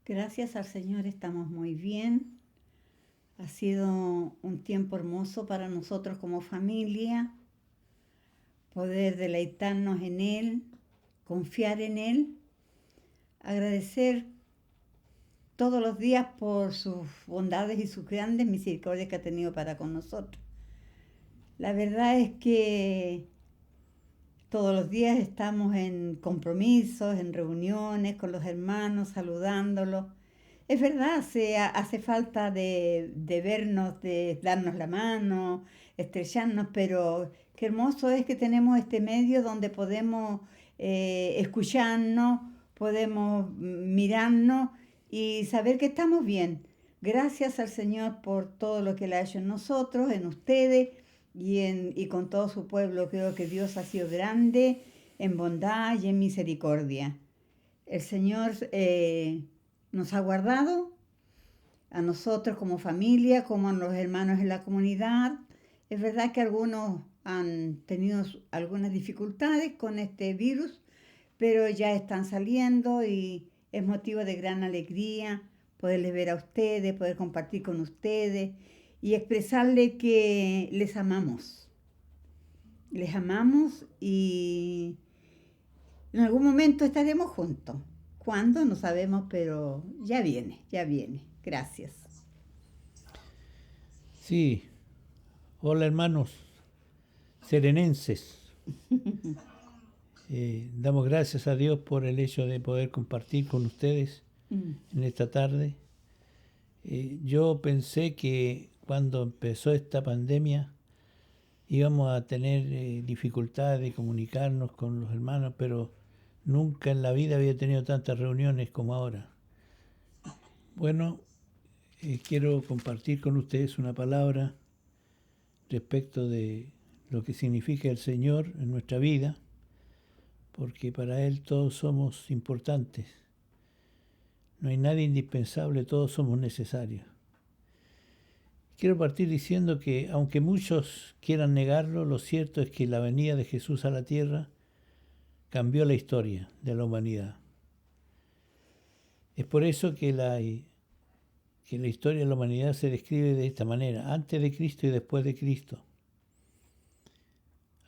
Gracias al Señor estamos muy bien. Ha sido un tiempo hermoso para nosotros como familia, poder deleitarnos en Él, confiar en Él, agradecer todos los días por sus bondades y sus grandes misericordias que ha tenido para con nosotros. La verdad es que todos los días estamos en compromisos, en reuniones con los hermanos, saludándolos. Es verdad, hace falta de vernos, de darnos la mano, estrecharnos, pero qué hermoso es que tenemos este medio donde podemos escucharnos, podemos mirarnos y saber que estamos bien. Gracias al Señor por todo lo que Él ha hecho en nosotros, en ustedes y con todo su pueblo. Creo que Dios ha sido grande en bondad y en misericordia. El Señor nos ha guardado a nosotros como familia, como a los hermanos en la comunidad. Es verdad que algunos han tenido algunas dificultades con este virus, pero ya están saliendo y es motivo de gran alegría poderles ver a ustedes, poder compartir con ustedes y expresarles que les amamos. Les amamos y en algún momento estaremos juntos. ¿Cuándo? No sabemos, pero ya viene, ya viene. Gracias. Sí, hola hermanos serenenses. Damos gracias a Dios por el hecho de poder compartir con ustedes Mm. en esta tarde. Yo pensé que cuando empezó esta pandemia íbamos a tener dificultades de comunicarnos con los hermanos, pero nunca en la vida había tenido tantas reuniones como ahora. Bueno, quiero compartir con ustedes una palabra respecto de lo que significa el Señor en nuestra vida, porque para Él todos somos importantes. No hay nadie indispensable, todos somos necesarios. Quiero partir diciendo que, aunque muchos quieran negarlo, lo cierto es que la venida de Jesús a la tierra cambió la historia de la humanidad. Es por eso que la historia de la humanidad se describe de esta manera, antes de Cristo y después de Cristo.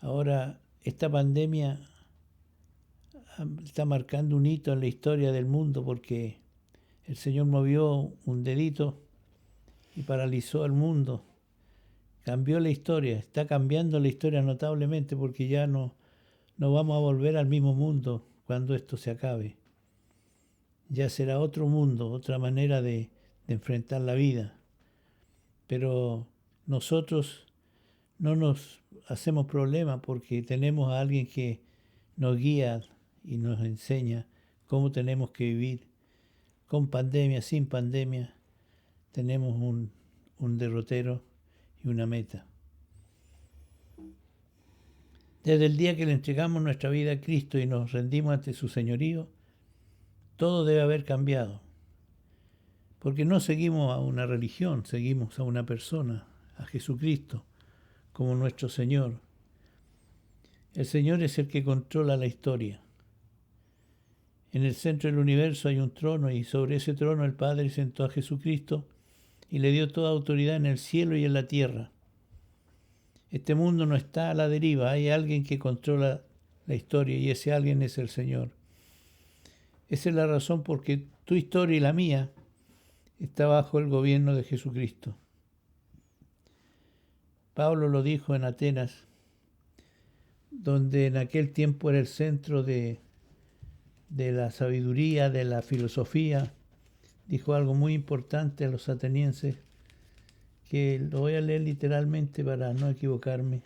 Ahora, esta pandemia está marcando un hito en la historia del mundo porque el Señor movió un dedito y paralizó al mundo. Cambió la historia, está cambiando la historia notablemente porque ya no vamos a volver al mismo mundo cuando esto se acabe. Ya será otro mundo, otra manera de enfrentar la vida. Pero nosotros no nos hacemos problema porque tenemos a alguien que nos guía y nos enseña cómo tenemos que vivir. Con pandemia, sin pandemia, tenemos un derrotero y una meta. Desde el día que le entregamos nuestra vida a Cristo y nos rendimos ante su señorío, todo debe haber cambiado. Porque no seguimos a una religión, seguimos a una persona, a Jesucristo, como nuestro Señor. El Señor es el que controla la historia. En el centro del universo hay un trono y sobre ese trono el Padre sentó a Jesucristo y le dio toda autoridad en el cielo y en la tierra. Este mundo no está a la deriva, hay alguien que controla la historia y ese alguien es el Señor. Esa es la razón por que tu historia y la mía está bajo el gobierno de Jesucristo. Pablo lo dijo en Atenas, donde en aquel tiempo era el centro de la sabiduría, de la filosofía. Dijo algo muy importante a los atenienses, que lo voy a leer literalmente para no equivocarme.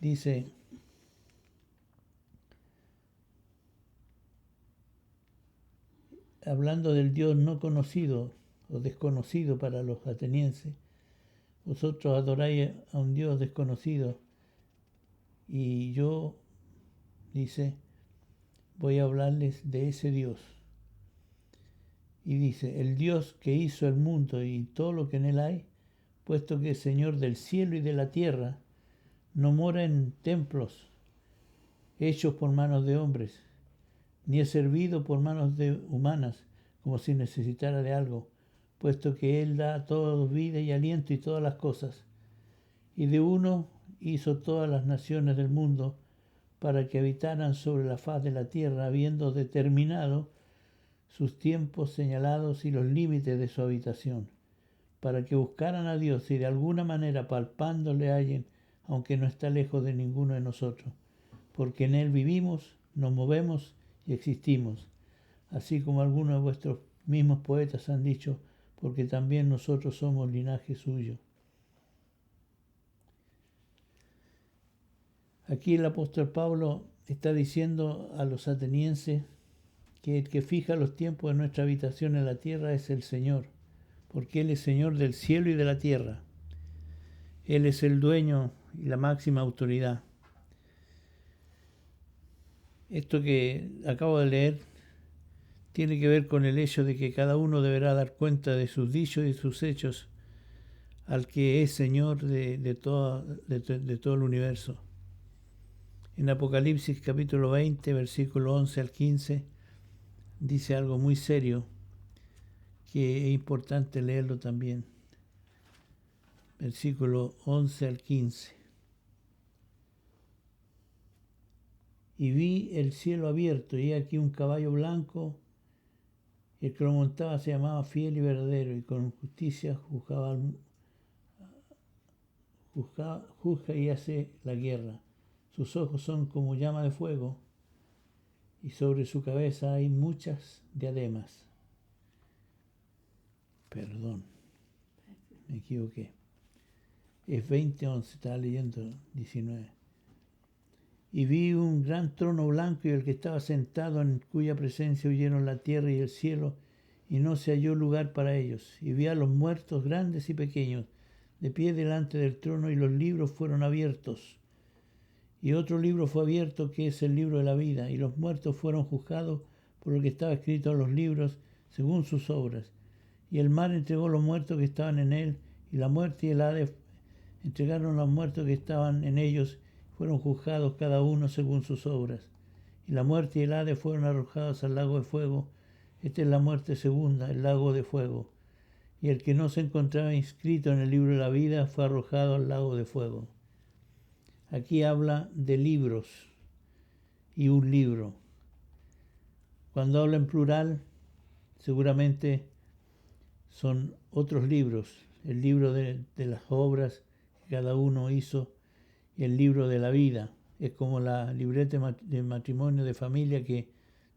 Dice: hablando del Dios no conocido o desconocido para los atenienses, vosotros adoráis a un Dios desconocido y yo, dice, voy a hablarles de ese Dios. Y dice: el Dios que hizo el mundo y todo lo que en él hay, puesto que es Señor del cielo y de la tierra, no mora en templos hechos por manos de hombres, ni es servido por manos humanas, como si necesitara de algo, puesto que Él da a todos vida y aliento y todas las cosas. Y de uno hizo todas las naciones del mundo para que habitaran sobre la faz de la tierra, habiendo determinado sus tiempos señalados y los límites de su habitación, para que buscaran a Dios y de alguna manera palpándole hallen, aunque no está lejos de ninguno de nosotros, porque en Él vivimos, nos movemos y existimos, así como algunos de vuestros mismos poetas han dicho, porque también nosotros somos linaje suyo. Aquí el apóstol Pablo está diciendo a los atenienses que el que fija los tiempos de nuestra habitación en la tierra es el Señor, porque Él es Señor del cielo y de la tierra. Él es el dueño y la máxima autoridad. Esto que acabo de leer tiene que ver con el hecho de que cada uno deberá dar cuenta de sus dichos y sus hechos al que es Señor de todo el universo. En Apocalipsis capítulo 20, versículo 11 al 15, dice algo muy serio que es importante leerlo también. Versículo 11 al 15. Y vi el cielo abierto, y aquí un caballo blanco, y el que lo montaba se llamaba Fiel y Verdadero, y con justicia juzga y hace la guerra. Sus ojos son como llama de fuego, y sobre su cabeza hay muchas diademas. Perdón, me equivoqué. Es 20:11, estaba leyendo 19. Y vi un gran trono blanco y el que estaba sentado, en cuya presencia huyeron la tierra y el cielo, y no se halló lugar para ellos. Y vi a los muertos grandes y pequeños, de pie delante del trono, y los libros fueron abiertos. Y otro libro fue abierto, que es el libro de la vida, y los muertos fueron juzgados por lo que estaba escrito en los libros, según sus obras. Y el mar entregó los muertos que estaban en él, y la muerte y el Hades entregaron a los muertos que estaban en ellos, fueron juzgados cada uno según sus obras. Y la muerte y el Hades fueron arrojados al lago de fuego. Esta es la muerte segunda, el lago de fuego. Y el que no se encontraba inscrito en el libro de la vida fue arrojado al lago de fuego. Aquí habla de libros y un libro. Cuando habla en plural, seguramente son otros libros. El libro de las obras que cada uno hizo y el libro de la vida. Es como la libreta de matrimonio de familia que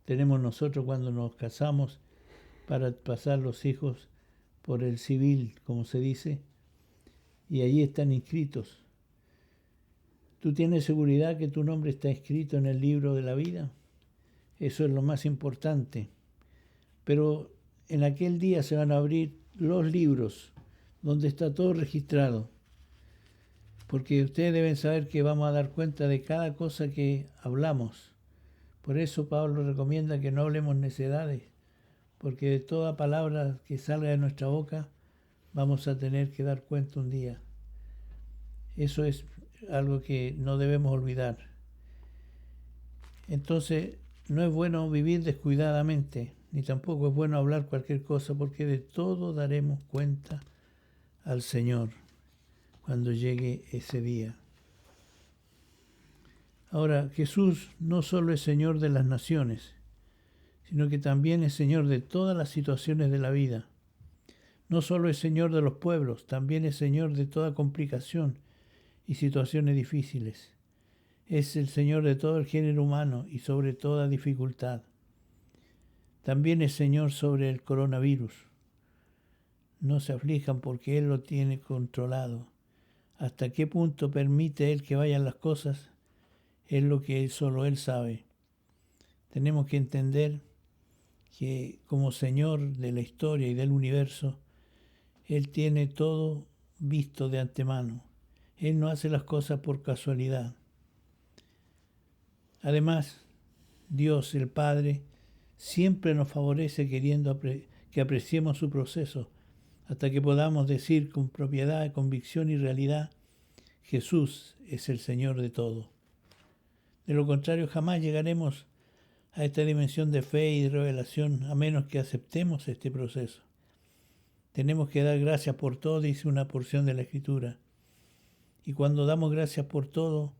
tenemos nosotros cuando nos casamos para pasar los hijos por el civil, como se dice, y allí están inscritos. ¿Tú tienes seguridad que tu nombre está escrito en el libro de la vida? Eso es lo más importante. Pero en aquel día se van a abrir los libros donde está todo registrado. Porque ustedes deben saber que vamos a dar cuenta de cada cosa que hablamos. Por eso Pablo recomienda que no hablemos necedades, porque de toda palabra que salga de nuestra boca vamos a tener que dar cuenta un día. Eso es algo que no debemos olvidar. Entonces, no es bueno vivir descuidadamente, ni tampoco es bueno hablar cualquier cosa, porque de todo daremos cuenta al Señor cuando llegue ese día. Ahora, Jesús no solo es Señor de las naciones, sino que también es Señor de todas las situaciones de la vida. No solo es Señor de los pueblos, también es Señor de toda complicación y situaciones difíciles. Es el Señor de todo el género humano y sobre toda dificultad. También es Señor sobre el coronavirus. No se aflijan porque Él lo tiene controlado. Hasta qué punto permite Él que vayan las cosas es lo que solo Él sabe. Tenemos que entender que como Señor de la historia y del universo, Él tiene todo visto de antemano. Él no hace las cosas por casualidad. Además, Dios, el Padre, siempre nos favorece queriendo que apreciemos su proceso, hasta que podamos decir con propiedad, convicción y realidad, Jesús es el Señor de todo. De lo contrario, jamás llegaremos a esta dimensión de fe y de revelación a menos que aceptemos este proceso. Tenemos que dar gracias por todo, dice una porción de la Escritura. Y cuando damos gracias por todo,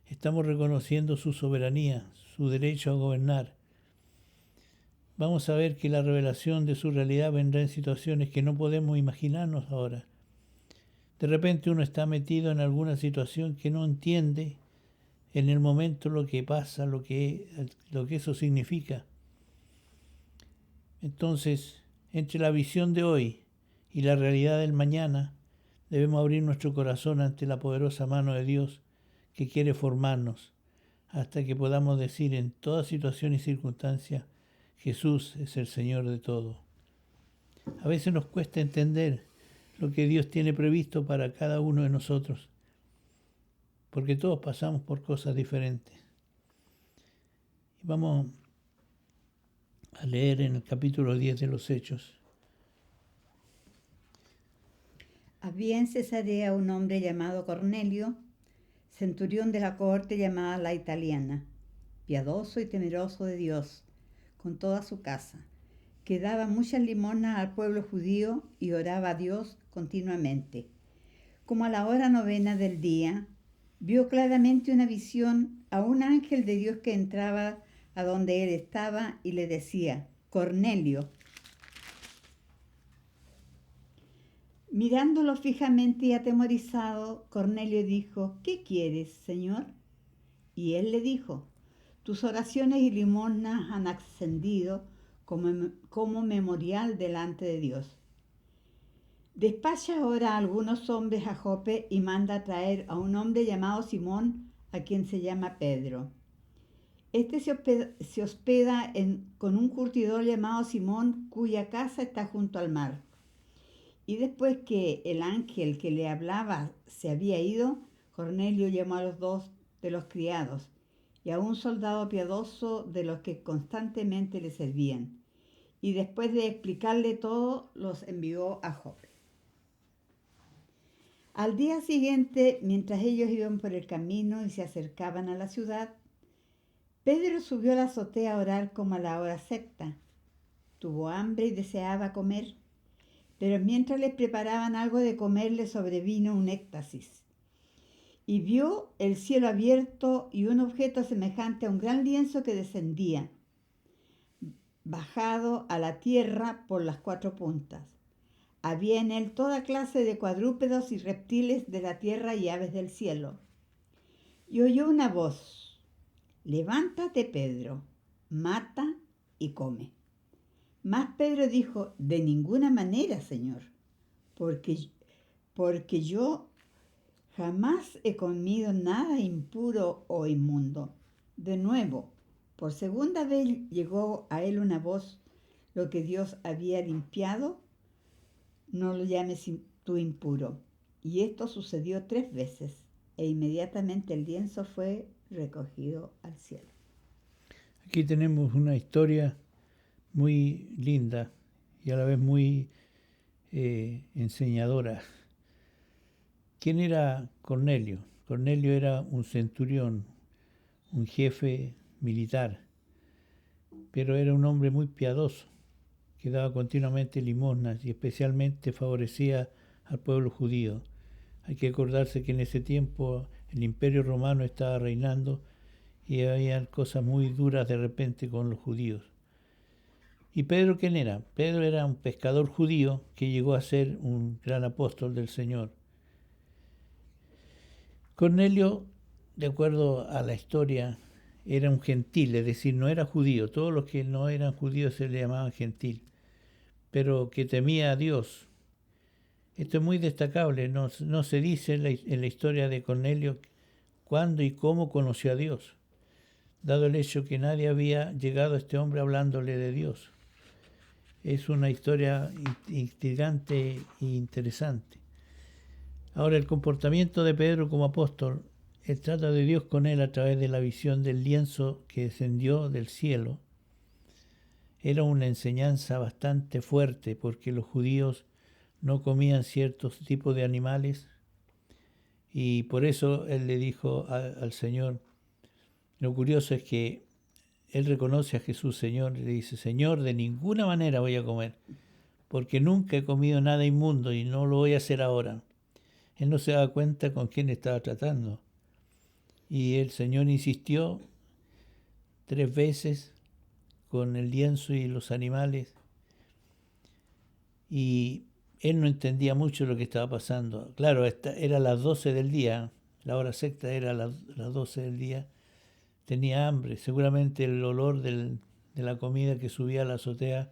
estamos reconociendo su soberanía, su derecho a gobernar. Vamos a ver que la revelación de su realidad vendrá en situaciones que no podemos imaginarnos ahora. De repente uno está metido en alguna situación que no entiende en el momento lo que pasa, lo que eso significa. Entonces, entre la visión de hoy y la realidad del mañana, debemos abrir nuestro corazón ante la poderosa mano de Dios que quiere formarnos, hasta que podamos decir en toda situación y circunstancia, Jesús es el Señor de todo. A veces nos cuesta entender lo que Dios tiene previsto para cada uno de nosotros, porque todos pasamos por cosas diferentes. Y vamos a leer en el capítulo 10 de los Hechos. Había en Cesarea un hombre llamado Cornelio, centurión de la cohorte llamada la Italiana, piadoso y temeroso de Dios, con toda su casa, que daba muchas limosnas al pueblo judío y oraba a Dios continuamente. Como a la hora 9 del día, vio claramente una visión a un ángel de Dios que entraba a donde él estaba y le decía, Cornelio. Mirándolo fijamente y atemorizado, Cornelio dijo, ¿qué quieres, Señor? Y él le dijo, tus oraciones y limosnas han ascendido como memorial delante de Dios. Despacha ahora a algunos hombres a Jope y manda a traer a un hombre llamado Simón, a quien se llama Pedro. Este se hospeda con un curtidor llamado Simón, cuya casa está junto al mar. Y después que el ángel que le hablaba se había ido, Cornelio llamó a los 2 de los criados y a un soldado piadoso de los que constantemente le servían. Y después de explicarle todo, los envió a Jope. Al día siguiente, mientras ellos iban por el camino y se acercaban a la ciudad, Pedro subió a la azotea a orar como a la hora sexta. Tuvo hambre y deseaba comer, pero mientras les preparaban algo de comer le sobrevino un éxtasis. Y vio el cielo abierto y un objeto semejante a un gran lienzo que descendía, bajado a la tierra por las 4 puntas. Había en él toda clase de cuadrúpedos y reptiles de la tierra y aves del cielo. Y oyó una voz, levántate, Pedro, mata y come. Mas Pedro dijo, de ninguna manera, Señor, porque yo jamás he comido nada impuro o inmundo. De nuevo, por segunda vez llegó a él una voz, lo que Dios había limpiado, no lo llames tú impuro. Y esto sucedió 3 veces, e inmediatamente el lienzo fue recogido al cielo. Aquí tenemos una historia muy linda y a la vez muy enseñadora. ¿Quién era Cornelio? Cornelio era un centurión, un jefe militar, pero era un hombre muy piadoso, que daba continuamente limosnas y especialmente favorecía al pueblo judío. Hay que acordarse que en ese tiempo el Imperio Romano estaba reinando y había cosas muy duras de repente con los judíos. ¿Y Pedro quién era? Pedro era un pescador judío que llegó a ser un gran apóstol del Señor. Cornelio, de acuerdo a la historia, era un gentil, es decir, no era judío. Todos los que no eran judíos se le llamaban gentil, pero que temía a Dios. Esto es muy destacable, no se dice en la historia de Cornelio cuándo y cómo conoció a Dios, dado el hecho que nadie había llegado a este hombre hablándole de Dios. Es una historia intrigante e interesante. Ahora, el comportamiento de Pedro como apóstol, el trato de Dios con él a través de la visión del lienzo que descendió del cielo, era una enseñanza bastante fuerte porque los judíos no comían ciertos tipos de animales y por eso él le dijo al Señor, lo curioso es que él reconoce a Jesús Señor y le dice, Señor, de ninguna manera voy a comer, porque nunca he comido nada inmundo y no lo voy a hacer ahora. Él no se daba cuenta con quién estaba tratando. Y el Señor insistió 3 veces con el lienzo y los animales. Y él no entendía mucho lo que estaba pasando. Claro, era las 12 del día, la hora sexta era las 12 del día. Tenía hambre, seguramente el olor de la comida que subía a la azotea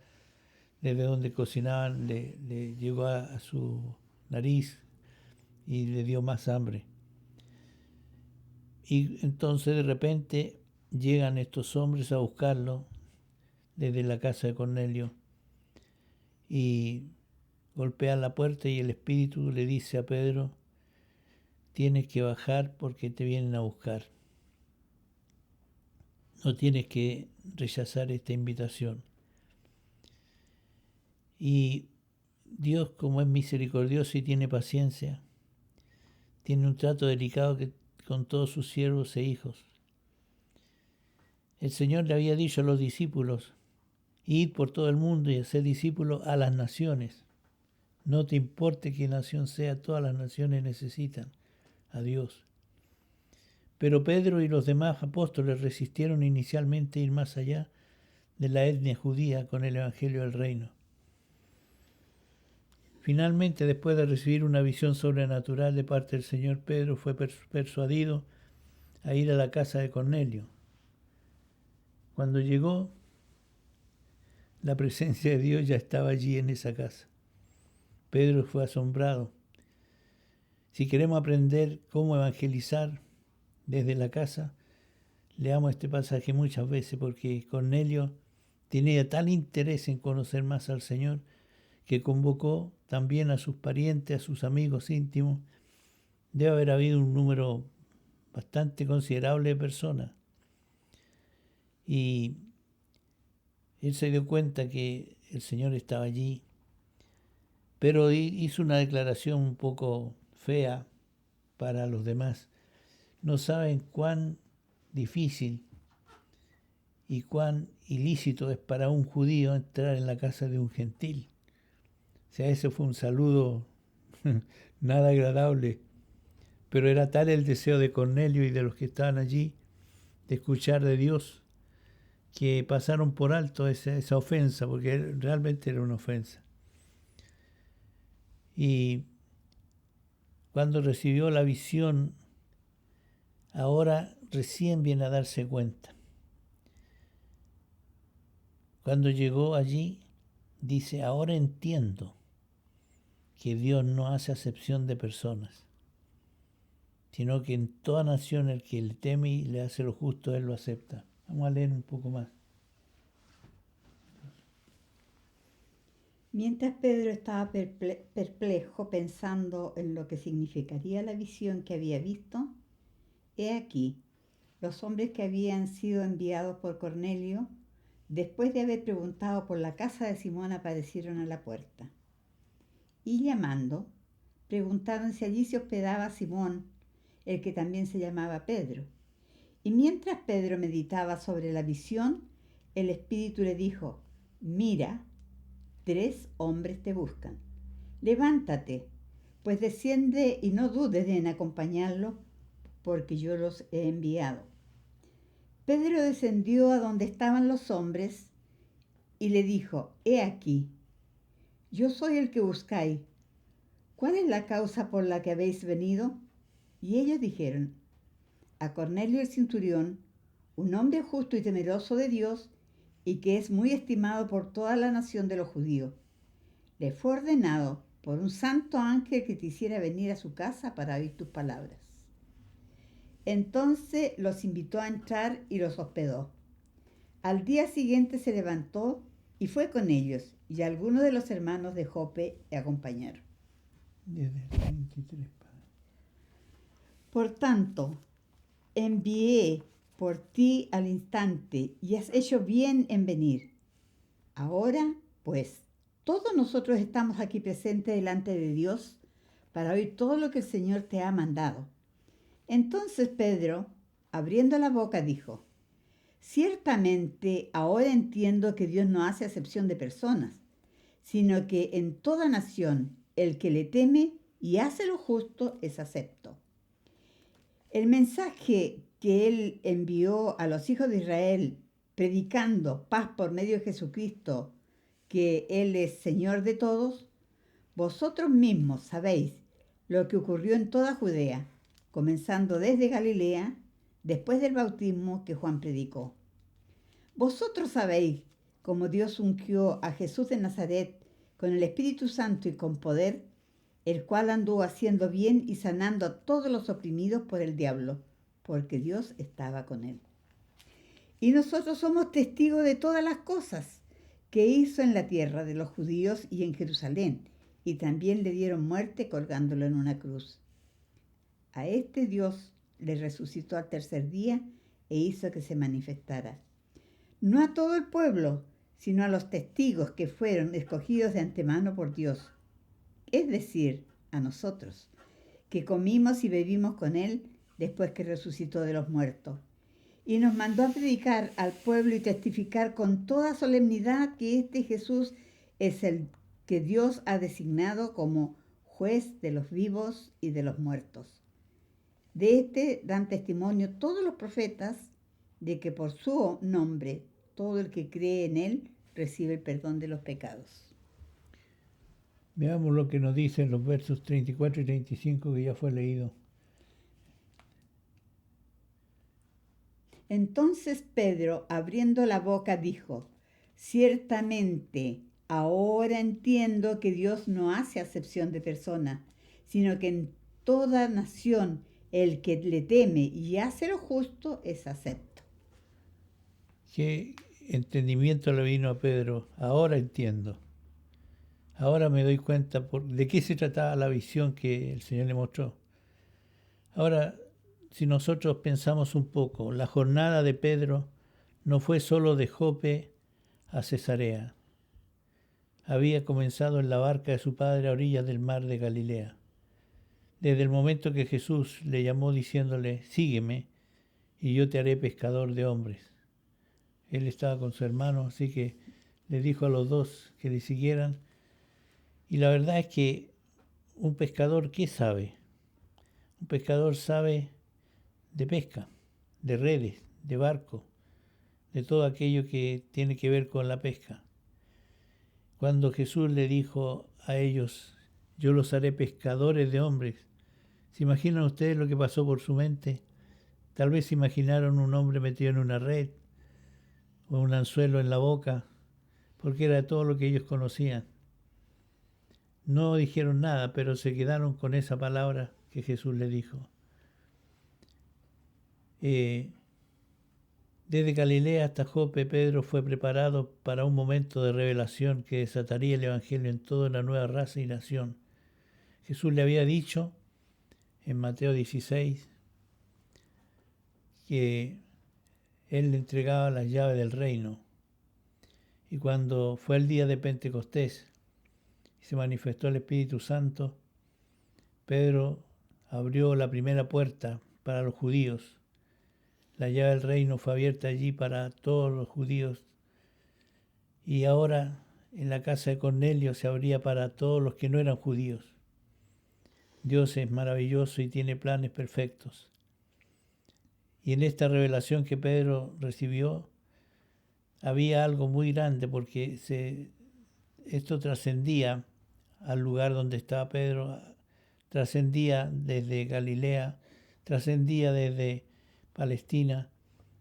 desde donde cocinaban le llegó a su nariz y le dio más hambre. Y entonces de repente llegan estos hombres a buscarlo desde la casa de Cornelio y golpean la puerta y el Espíritu le dice a Pedro, tienes que bajar porque te vienen a buscar. No tienes que rechazar esta invitación. Y Dios, como es misericordioso y tiene paciencia, tiene un trato delicado con todos sus siervos e hijos. El Señor le había dicho a los discípulos, id por todo el mundo y hacer discípulos a las naciones. No te importe qué nación sea, todas las naciones necesitan a Dios. Pero Pedro y los demás apóstoles resistieron inicialmente ir más allá de la etnia judía con el Evangelio del Reino. Finalmente, después de recibir una visión sobrenatural de parte del Señor, Pedro fue persuadido a ir a la casa de Cornelio. Cuando llegó, la presencia de Dios ya estaba allí en esa casa. Pedro fue asombrado. Si queremos aprender cómo evangelizar desde la casa, leamos este pasaje muchas veces porque Cornelio tenía tal interés en conocer más al Señor que convocó también a sus parientes, a sus amigos íntimos. Debe haber habido un número bastante considerable de personas. Y él se dio cuenta que el Señor estaba allí, pero hizo una declaración un poco fea para los demás. No saben cuán difícil y cuán ilícito es para un judío entrar en la casa de un gentil. O sea, ese fue un saludo nada agradable, pero era tal el deseo de Cornelio y de los que estaban allí de escuchar de Dios que pasaron por alto esa ofensa, porque realmente era una ofensa. Y cuando recibió la visión, ahora recién viene a darse cuenta. Cuando llegó allí, dice, ahora entiendo que Dios no hace acepción de personas, sino que en toda nación el que le teme y le hace lo justo, Él lo acepta. Vamos a leer un poco más. Mientras Pedro estaba perplejo pensando en lo que significaría la visión que había visto, he aquí, los hombres que habían sido enviados por Cornelio, después de haber preguntado por la casa de Simón, aparecieron a la puerta. Y llamando, preguntaron si allí se hospedaba Simón, el que también se llamaba Pedro. Y mientras Pedro meditaba sobre la visión, el Espíritu le dijo, mira, 3 hombres te buscan. Levántate, pues desciende y no dudes en acompañarlos, porque yo los he enviado. Pedro descendió a donde estaban los hombres y le dijo, he aquí, yo soy el que buscáis. ¿Cuál es la causa por la que habéis venido? Y ellos dijeron, a Cornelio el centurión, un hombre justo y temeroso de Dios, y que es muy estimado por toda la nación de los judíos. Le fue ordenado por un santo ángel que te hiciera venir a su casa para oír tus palabras. Entonces los invitó a entrar y los hospedó. Al día siguiente se levantó y fue con ellos, y algunos de los hermanos de Jope le acompañaron. Desde el 23. Por tanto, envié por ti al instante y has hecho bien en venir. Ahora, pues, todos nosotros estamos aquí presentes delante de Dios para oír todo lo que el Señor te ha mandado. Entonces Pedro, abriendo la boca, dijo, Ciertamente ahora entiendo que Dios no hace acepción de personas, sino que en toda nación el que le teme y hace lo justo es acepto. El mensaje que Él envió a los hijos de Israel, predicando paz por medio de Jesucristo, que Él es Señor de todos, vosotros mismos sabéis lo que ocurrió en toda Judea, comenzando desde Galilea, después del bautismo que Juan predicó. Vosotros sabéis cómo Dios ungió a Jesús de Nazaret con el Espíritu Santo y con poder, el cual anduvo haciendo bien y sanando a todos los oprimidos por el diablo, porque Dios estaba con él. Y nosotros somos testigos de todas las cosas que hizo en la tierra de los judíos y en Jerusalén, y también le dieron muerte colgándolo en una cruz. A este Dios le resucitó al tercer día e hizo que se manifestara, no a todo el pueblo, sino a los testigos que fueron escogidos de antemano por Dios, es decir, a nosotros, que comimos y bebimos con Él después que resucitó de los muertos. Y nos mandó a predicar al pueblo y testificar con toda solemnidad que este Jesús es el que Dios ha designado como juez de los vivos y de los muertos. De este dan testimonio todos los profetas de que por su nombre todo el que cree en Él recibe el perdón de los pecados. Veamos lo que nos dicen los versos 34 y 35 que ya fue leído. Entonces Pedro, abriendo la boca, dijo: ciertamente, ahora entiendo que Dios no hace acepción de personas, sino que en toda nación el que le teme y hace lo justo es acepto. ¿Qué entendimiento le vino a Pedro? Ahora entiendo. Ahora me doy cuenta de qué se trataba la visión que el Señor le mostró. Ahora, si nosotros pensamos un poco, la jornada de Pedro no fue solo de Jope a Cesarea. Había comenzado en la barca de su padre a orillas del mar de Galilea. Desde el momento que Jesús le llamó diciéndole: sígueme y yo te haré pescador de hombres. Él estaba con su hermano, así que le dijo a los dos que le siguieran. Y la verdad es que un pescador, ¿qué sabe? Un pescador sabe de pesca, de redes, de barco, de todo aquello que tiene que ver con la pesca. Cuando Jesús le dijo a ellos: yo los haré pescadores de hombres, ¿se imaginan ustedes lo que pasó por su mente? Tal vez se imaginaron un hombre metido en una red o un anzuelo en la boca, porque era todo lo que ellos conocían. No dijeron nada, pero se quedaron con esa palabra que Jesús le dijo. Desde Galilea hasta Jope, Pedro fue preparado para un momento de revelación que desataría el Evangelio en toda una nueva raza y nación. Jesús le había dicho en Mateo 16 que Él le entregaba las llaves del reino. Y cuando fue el día de Pentecostés y se manifestó el Espíritu Santo, Pedro abrió la primera puerta para los judíos. La llave del reino fue abierta allí para todos los judíos. Y ahora en la casa de Cornelio se abría para todos los que no eran judíos. Dios es maravilloso y tiene planes perfectos. Y en esta revelación que Pedro recibió, había algo muy grande, porque esto trascendía al lugar donde estaba Pedro, trascendía desde Galilea, trascendía desde Palestina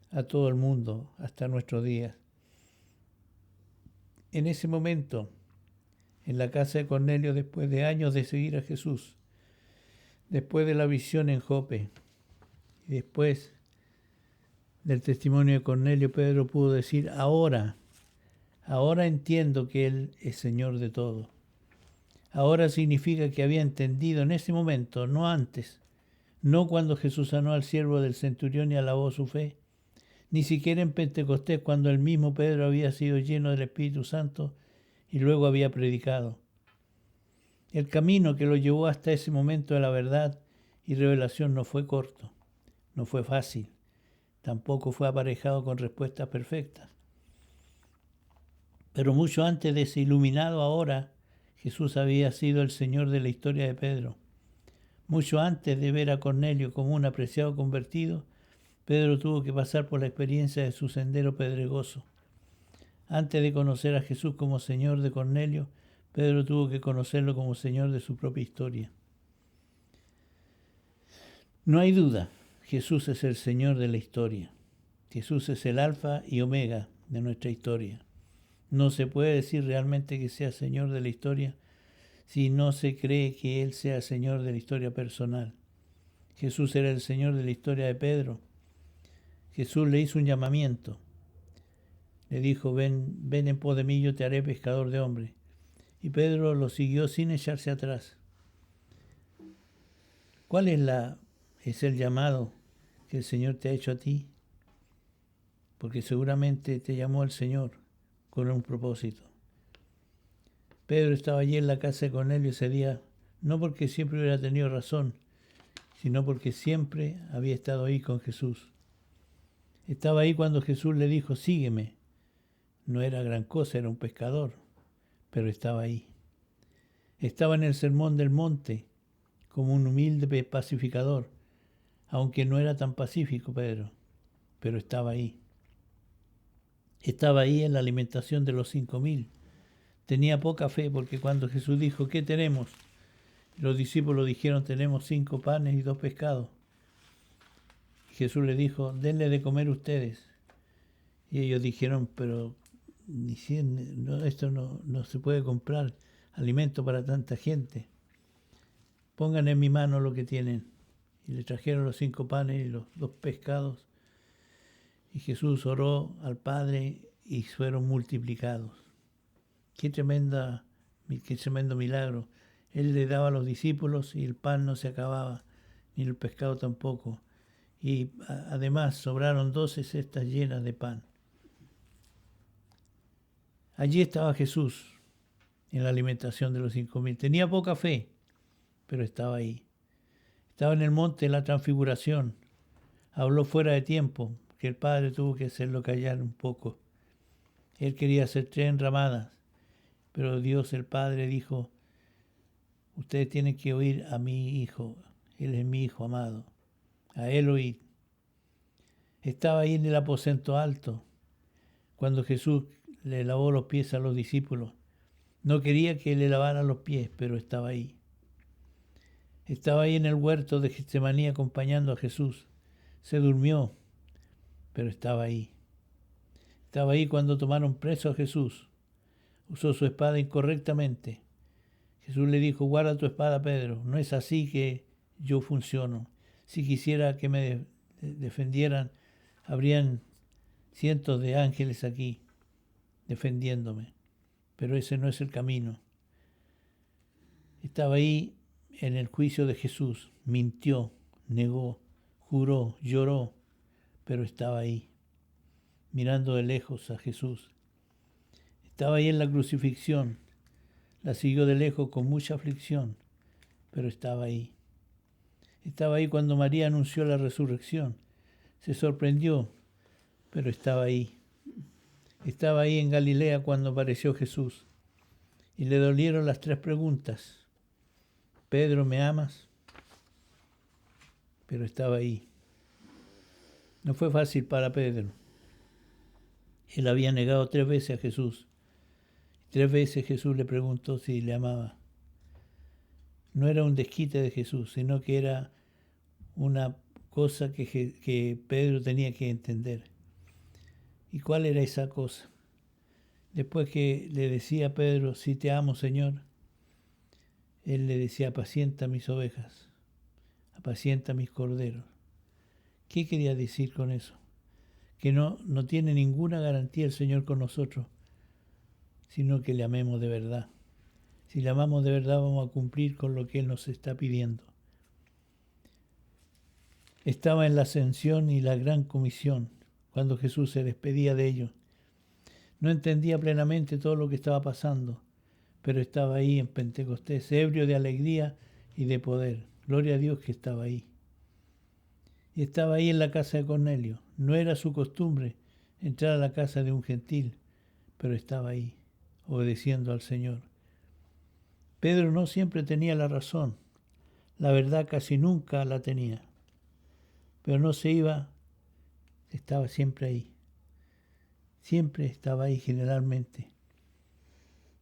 a todo el mundo hasta nuestros días. En ese momento, en la casa de Cornelio, después de años de seguir a Jesús, después de la visión en Jope, y después del testimonio de Cornelio, Pedro pudo decir: ahora entiendo que Él es Señor de todo. Ahora significa que había entendido en ese momento, no antes, no cuando Jesús sanó al siervo del centurión y alabó su fe, ni siquiera en Pentecostés, cuando el mismo Pedro había sido lleno del Espíritu Santo y luego había predicado. El camino que lo llevó hasta ese momento de la verdad y revelación no fue corto, no fue fácil, tampoco fue aparejado con respuestas perfectas. Pero mucho antes de ese iluminado ahora, Jesús había sido el Señor de la historia de Pedro. Mucho antes de ver a Cornelio como un apreciado convertido, Pedro tuvo que pasar por la experiencia de su sendero pedregoso. Antes de conocer a Jesús como Señor de Cornelio, Pedro tuvo que conocerlo como Señor de su propia historia. No hay duda, Jesús es el Señor de la historia. Jesús es el alfa y omega de nuestra historia. No se puede decir realmente que sea Señor de la historia si no se cree que Él sea Señor de la historia personal. Jesús era el Señor de la historia de Pedro. Jesús le hizo un llamamiento. Le dijo, ven en pos de mí, yo te haré pescador de hombres. Y Pedro lo siguió sin echarse atrás. ¿Cuál es el llamado que el Señor te ha hecho a ti? Porque seguramente te llamó el Señor con un propósito. Pedro estaba allí en la casa de Cornelio ese día, no porque siempre hubiera tenido razón, sino porque siempre había estado ahí con Jesús. Estaba ahí cuando Jesús le dijo, sígueme. No era gran cosa, era un pescador, pero estaba ahí. Estaba en el sermón del monte, como un humilde pacificador, aunque no era tan pacífico Pedro, pero estaba ahí. Estaba ahí en la alimentación de los 5,000. Tenía poca fe porque cuando Jesús dijo, ¿qué tenemos? Los discípulos dijeron, tenemos 5 panes y 2 pescados. Jesús les dijo, denle de comer ustedes. Y ellos dijeron, pero esto no se puede comprar alimento para tanta gente. Pongan en mi mano lo que tienen. Y le trajeron los 5 panes y los 2 pescados. Y Jesús oró al Padre y fueron multiplicados. Qué tremendo milagro. Él le daba a los discípulos y el pan no se acababa, ni el pescado tampoco. Y además sobraron 12 cestas llenas de pan. Allí estaba Jesús en la alimentación de los 5,000. Tenía poca fe, pero estaba ahí. Estaba en el monte de la transfiguración. Habló fuera de tiempo, que el Padre tuvo que hacerlo callar un poco. Él quería hacer 3 enramadas, pero Dios el Padre dijo, ustedes tienen que oír a mi Hijo. Él es mi Hijo amado. A Él oíd. Estaba ahí en el aposento alto, cuando Jesús le lavó los pies a los discípulos. No quería que le lavaran los pies, pero estaba ahí. Estaba ahí en el huerto de Getsemaní acompañando a Jesús. Se durmió, pero estaba ahí. Estaba ahí cuando tomaron preso a Jesús. Usó su espada incorrectamente. Jesús le dijo, guarda tu espada, Pedro. No es así que yo funciono. Si quisiera que me defendieran, habrían cientos de ángeles aquí defendiéndome. Pero ese no es el camino. Estaba ahí en el juicio de Jesús. Mintió, negó, juró, lloró, pero estaba ahí, mirando de lejos a Jesús. Estaba ahí en la crucifixión. La siguió de lejos con mucha aflicción, pero estaba ahí. Estaba ahí cuando María anunció la resurrección. Se sorprendió, pero estaba ahí. Estaba ahí en Galilea cuando apareció Jesús. Y le dolieron las 3 preguntas. Pedro, ¿me amas? Pero estaba ahí. No fue fácil para Pedro. Él había negado 3 veces a Jesús. 3 veces Jesús le preguntó si le amaba. No era un desquite de Jesús, sino que era una cosa que Pedro tenía que entender. ¿Y cuál era esa cosa? Después que le decía a Pedro, si te amo, Señor, él le decía, apacienta mis ovejas, apacienta mis corderos. ¿Qué quería decir con eso? Que no tiene ninguna garantía el Señor con nosotros, sino que le amemos de verdad. Si le amamos de verdad, vamos a cumplir con lo que Él nos está pidiendo. Estaba en la ascensión y la gran comisión, cuando Jesús se despedía de ellos. No entendía plenamente todo lo que estaba pasando, pero estaba ahí en Pentecostés, ebrio de alegría y de poder. Gloria a Dios que estaba ahí. y estaba ahí en la casa de Cornelio. No era su costumbre entrar a la casa de un gentil, pero estaba ahí, obedeciendo al Señor. Pedro no siempre tenía la razón, la verdad casi nunca la tenía, pero no se iba, estaba siempre ahí generalmente,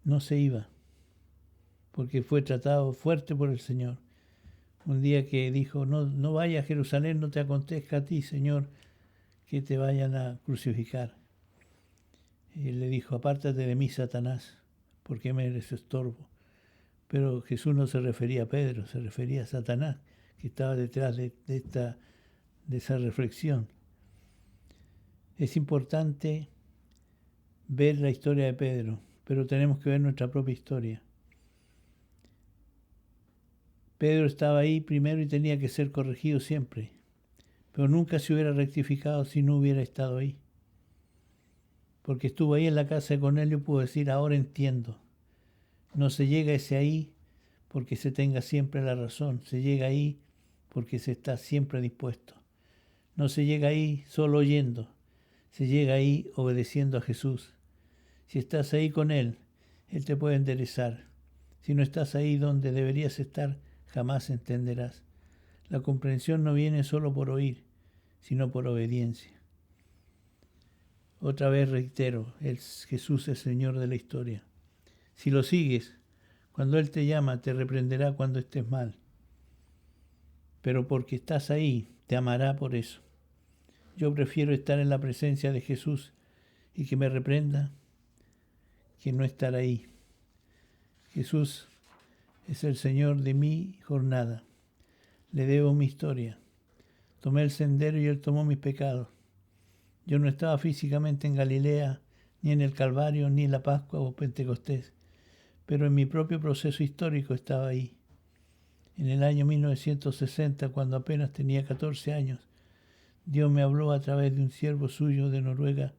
no se iba, porque fue tratado fuerte por el Señor. Un día que dijo, no vayas a Jerusalén, no te acontezca a ti, Señor, que te vayan a crucificar. Y él le dijo, apártate de mí, Satanás, porque me eres estorbo. Pero Jesús no se refería a Pedro, se refería a Satanás, que estaba detrás de esa reflexión. Es importante ver la historia de Pedro, pero tenemos que ver nuestra propia historia. Pedro estaba ahí primero y tenía que ser corregido siempre, pero nunca se hubiera rectificado si no hubiera estado ahí. Porque estuvo ahí en la casa de Cornelio y pudo decir, ahora entiendo. No se llega a ese ahí porque se tenga siempre la razón, se llega ahí porque se está siempre dispuesto. No se llega ahí solo oyendo, se llega ahí obedeciendo a Jesús. Si estás ahí con Él, Él te puede enderezar. Si no estás ahí donde deberías estar, jamás entenderás. La comprensión no viene solo por oír, sino por obediencia. Otra vez reitero, Jesús es Señor de la historia. Si lo sigues, cuando Él te llama, te reprenderá cuando estés mal. Pero porque estás ahí, te amará por eso. Yo prefiero estar en la presencia de Jesús y que me reprenda que no estar ahí. Jesús es el Señor de mi jornada. Le debo mi historia. Tomé el sendero y Él tomó mis pecados. Yo no estaba físicamente en Galilea, ni en el Calvario, ni en la Pascua o Pentecostés, pero en mi propio proceso histórico estaba ahí. En el año 1960, cuando apenas tenía 14 años, Dios me habló a través de un siervo suyo de Noruega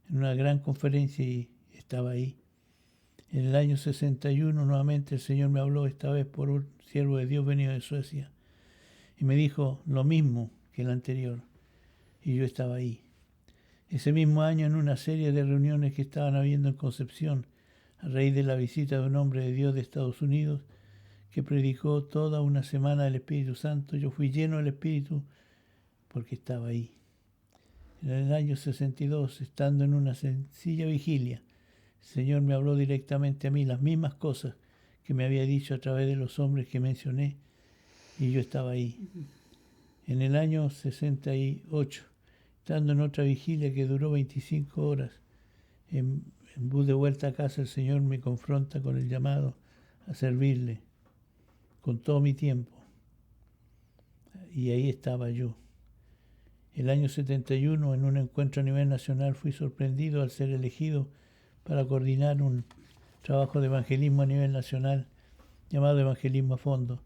en una gran conferencia y estaba ahí. En el año 61 nuevamente el Señor me habló, esta vez por un siervo de Dios venido de Suecia, y me dijo lo mismo que el anterior, y yo estaba ahí. Ese mismo año, en una serie de reuniones que estaban habiendo en Concepción, a raíz de la visita de un hombre de Dios de Estados Unidos, que predicó toda una semana del Espíritu Santo, yo fui lleno del Espíritu porque estaba ahí. En el año 62, estando en una sencilla vigilia, el Señor me habló directamente a mí las mismas cosas que me había dicho a través de los hombres que mencioné, y yo estaba ahí. En el año 68, estando en otra vigilia que duró 25 horas, en bus de vuelta a casa, el Señor me confronta con el llamado a servirle con todo mi tiempo. Y ahí estaba yo. El año 71, en un encuentro a nivel nacional, fui sorprendido al ser elegido para coordinar un trabajo de evangelismo a nivel nacional llamado Evangelismo a Fondo.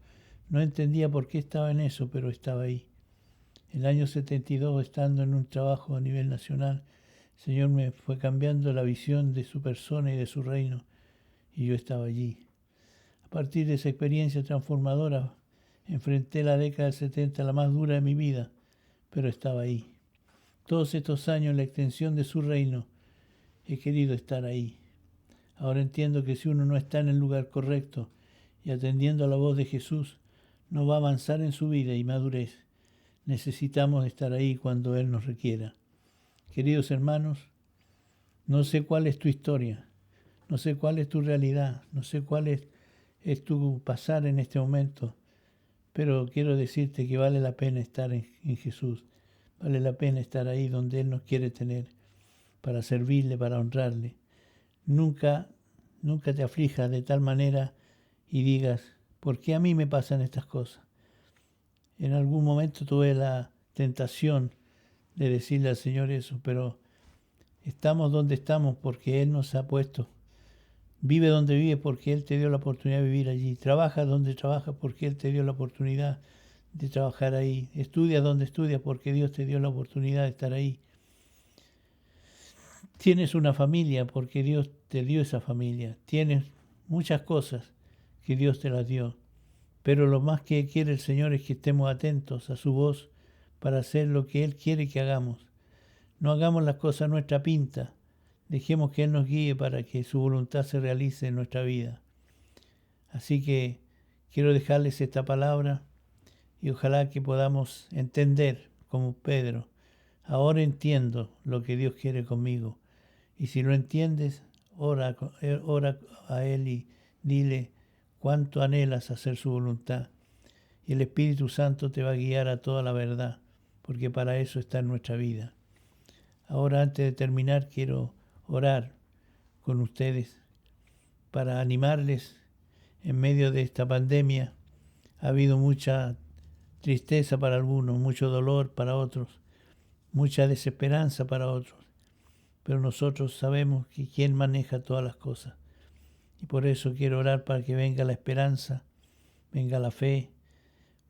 No entendía por qué estaba en eso, pero estaba ahí. El año 72, estando en un trabajo a nivel nacional, el Señor me fue cambiando la visión de su persona y de su reino, y yo estaba allí. A partir de esa experiencia transformadora, enfrenté la década del 70, la más dura de mi vida, pero estaba ahí. Todos estos años, en la extensión de su reino, he querido estar ahí. Ahora entiendo que si uno no está en el lugar correcto y atendiendo a la voz de Jesús, no va a avanzar en su vida y madurez. Necesitamos estar ahí cuando Él nos requiera. Queridos hermanos, no sé cuál es tu historia, no sé cuál es tu realidad, no sé cuál es tu pasar en este momento, pero quiero decirte que vale la pena estar en Jesús, vale la pena estar ahí donde Él nos quiere tener, para servirle, para honrarle. Nunca te aflijas de tal manera y digas, ¿por qué a mí me pasan estas cosas? En algún momento tuve la tentación de decirle al Señor eso, pero estamos donde estamos porque Él nos ha puesto. Vive donde vive porque Él te dio la oportunidad de vivir allí. Trabaja donde trabaja porque Él te dio la oportunidad de trabajar ahí. Estudia donde estudia porque Dios te dio la oportunidad de estar ahí. Tienes una familia porque Dios te dio esa familia. Tienes muchas cosas que Dios te las dio. Pero lo más que quiere el Señor es que estemos atentos a su voz para hacer lo que Él quiere que hagamos. No hagamos las cosas a nuestra pinta. Dejemos que Él nos guíe para que su voluntad se realice en nuestra vida. Así que quiero dejarles esta palabra y ojalá que podamos entender como Pedro. Ahora entiendo lo que Dios quiere conmigo. Y si lo entiendes, ora a Él y dile cuánto anhelas hacer su voluntad. Y el Espíritu Santo te va a guiar a toda la verdad, porque para eso está en nuestra vida. Ahora, antes de terminar, quiero orar con ustedes para animarles en medio de esta pandemia. Ha habido mucha tristeza para algunos, mucho dolor para otros, mucha desesperanza para otros. Pero nosotros sabemos que quién maneja todas las cosas. Y por eso quiero orar para que venga la esperanza, venga la fe,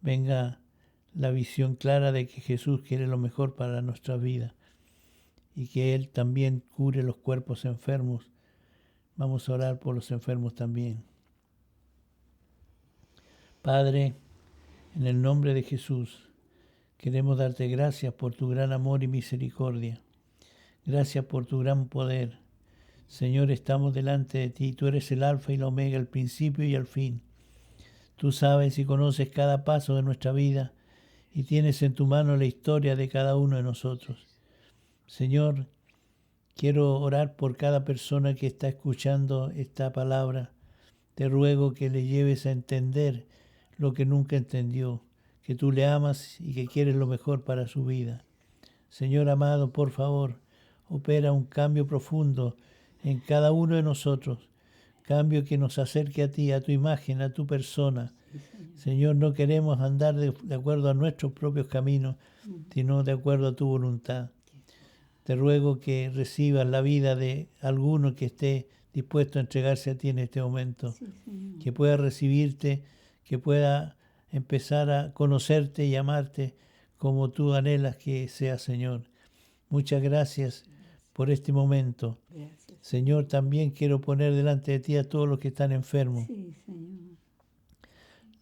venga la visión clara de que Jesús quiere lo mejor para nuestra vida y que Él también cure los cuerpos enfermos. Vamos a orar por los enfermos también. Padre, en el nombre de Jesús, queremos darte gracias por tu gran amor y misericordia. Gracias por tu gran poder. Señor, estamos delante de ti. Tú eres el alfa y la omega, el principio y el fin. Tú sabes y conoces cada paso de nuestra vida y tienes en tu mano la historia de cada uno de nosotros. Señor, quiero orar por cada persona que está escuchando esta palabra. Te ruego que le lleves a entender lo que nunca entendió, que tú le amas y que quieres lo mejor para su vida. Señor amado, por favor, opera un cambio profundo en cada uno de nosotros, cambio que nos acerque a ti, a tu imagen, a tu persona. Señor, no queremos andar de acuerdo a nuestros propios caminos, sino de acuerdo a tu voluntad. Te ruego que recibas la vida de alguno que esté dispuesto a entregarse a ti en este momento, que pueda recibirte, que pueda empezar a conocerte y amarte como tú anhelas que sea, Señor. Muchas gracias por este momento. Gracias. Señor, también quiero poner delante de ti a todos los que están enfermos. Sí, Señor.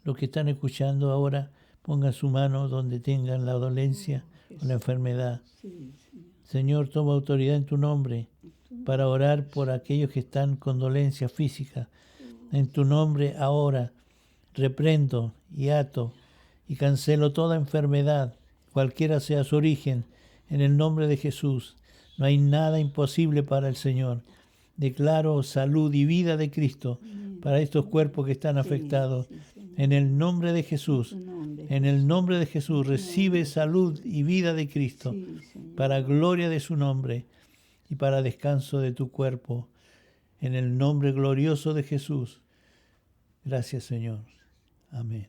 Los que están escuchando ahora, pongan su mano donde tengan la dolencia o la enfermedad. Sí, Señor. Señor, toma autoridad en tu nombre para orar por aquellos que están con dolencia física. En tu nombre ahora reprendo y ato y cancelo toda enfermedad, cualquiera sea su origen, en el nombre de Jesús. No hay nada imposible para el Señor. Declaro salud y vida de Cristo para estos cuerpos que están afectados. En el nombre de Jesús, en el nombre de Jesús, recibe salud y vida de Cristo para gloria de su nombre y para descanso de tu cuerpo. En el nombre glorioso de Jesús. Gracias, Señor. Amén.